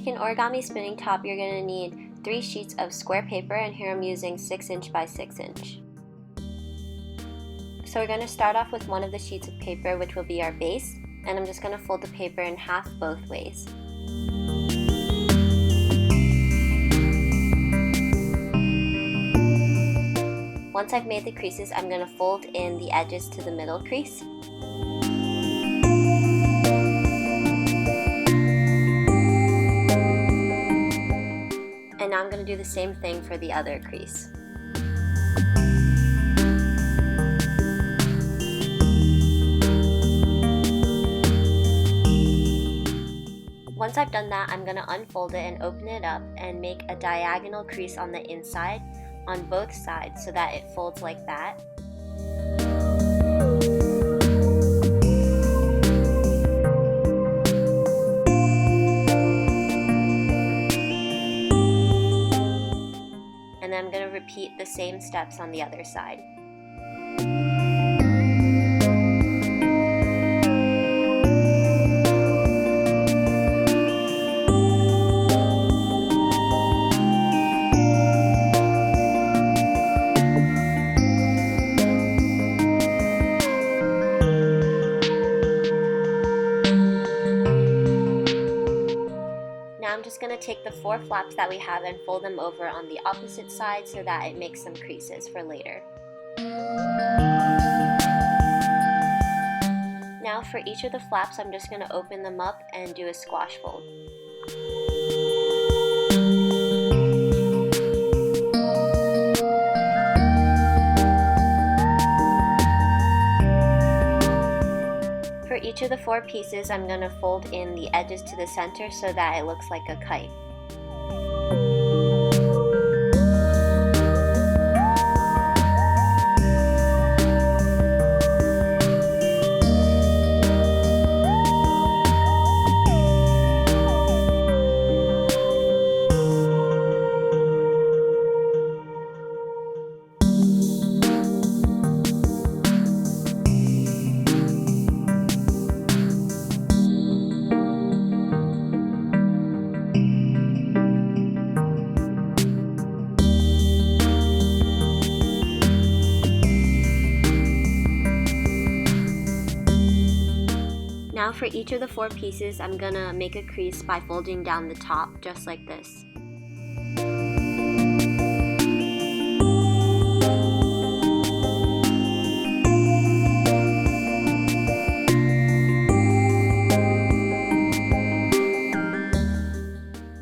make an origami spinning top, you're going to need 3 sheets of square paper, and here I'm using 6 inch by 6 inch. So we're going to start off with one of the sheets of paper, which will be our base, and I'm just going to fold the paper in half both ways. Once I've made the creases, I'm going to fold in the edges to the middle crease. And now I'm going to do the same thing for the other crease. Once I've done that, I'm going to unfold it and open it up and make a diagonal crease on the inside on both sides so that it folds like that. And then I'm going to repeat the same steps on the other side. Now I'm just going to take the 4 flaps that we have and fold them over on the opposite side so that it makes some creases for later. Now for each of the flaps, I'm just going to open them up and do a squash fold. For each of the 4 pieces, I'm going to fold in the edges to the center so that it looks like a kite. Now for each of the 4 pieces, I'm gonna make a crease by folding down the top, just like this.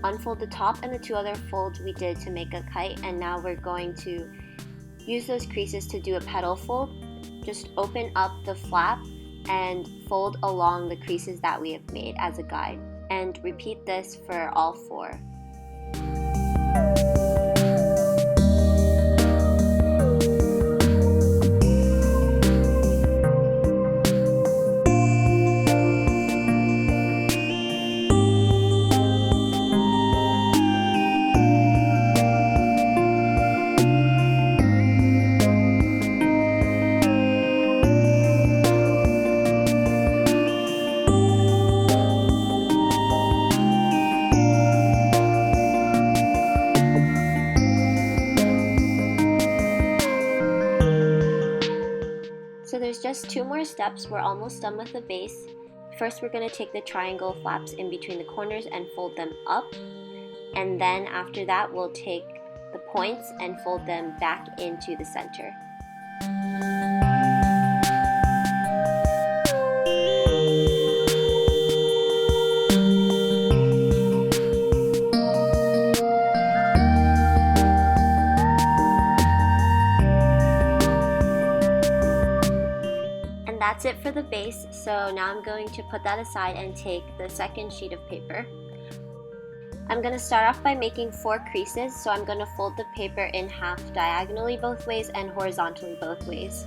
Unfold the top and the 2 other folds we did to make a kite, and now we're going to use those creases to do a petal fold. Just open up the flap and fold along the creases that we have made as a guide, and repeat this for all 4. So there's just 2 more steps. We're almost done with the base. First, we're going to take the triangle flaps in between the corners and fold them up. And then after that, we'll take the points and fold them back into the center. That's it for the base, so now I'm going to put that aside and take the second sheet of paper. I'm going to start off by making 4 creases, so I'm going to fold the paper in half diagonally both ways and horizontally both ways.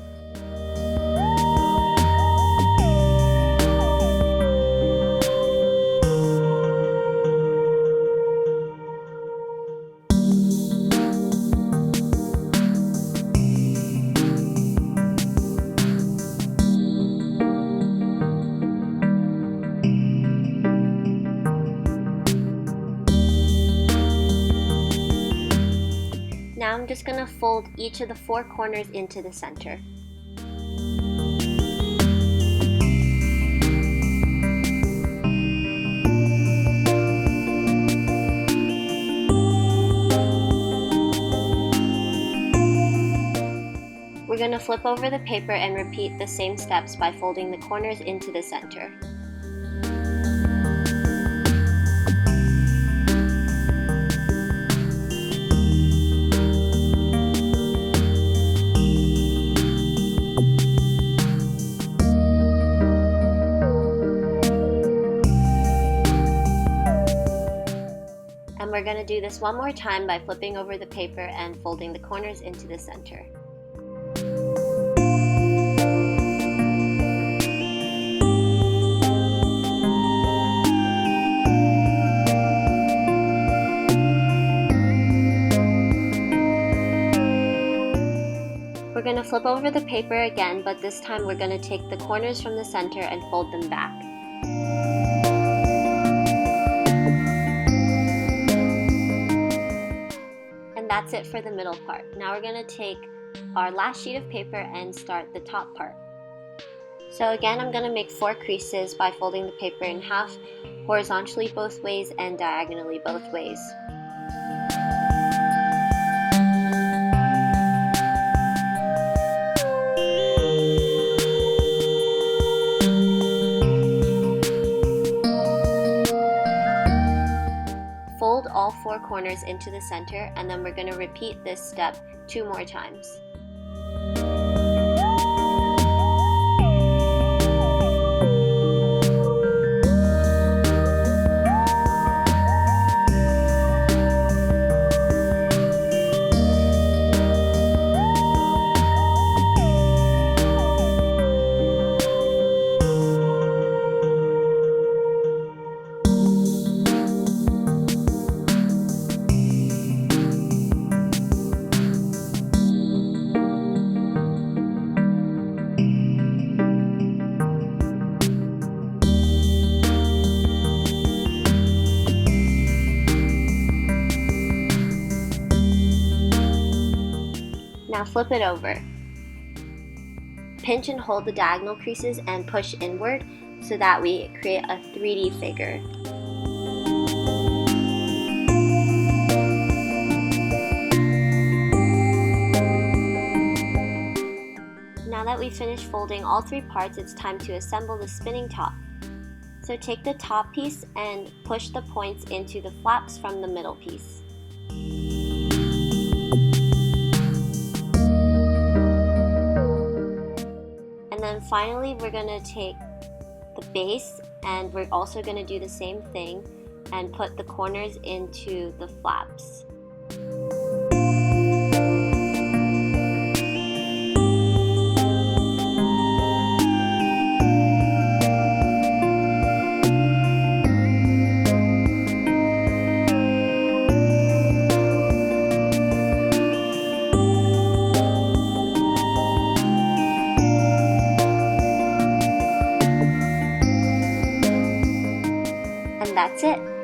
I'm just going to fold each of the 4 corners into the center. We're going to flip over the paper and repeat the same steps by folding the corners into the center. And we're going to do this one more time by flipping over the paper and folding the corners into the center. We're going to flip over the paper again, but this time we're going to take the corners from the center and fold them back. And that's it for the middle part. Now we're going to take our last sheet of paper and start the top part. So again, I'm going to make 4 creases by folding the paper in half, horizontally both ways and diagonally both ways. Fold all 4 corners into the center, and then we're going to repeat this step 2 more times. Now flip it over. Pinch and hold the diagonal creases and push inward so that we create a 3D figure. Now that we've finished folding all 3 parts, it's time to assemble the spinning top. So take the top piece and push the points into the flaps from the middle piece. And then finally, we're going to take the base, and we're also going to do the same thing and put the corners into the flaps. And that's it.